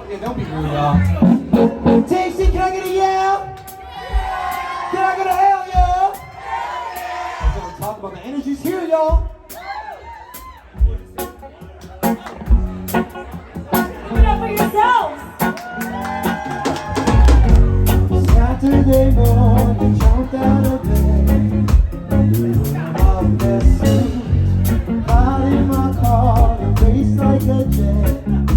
Yeah, don't be rude, y'all. Tasty, can I get a yell? Can I get a hell yeah? That's what we're talking about. The energy's here, y'all. Give it up for yourselves. Saturday morning, jumped out of bed. Off that suit, hot in my car, a face like a jet.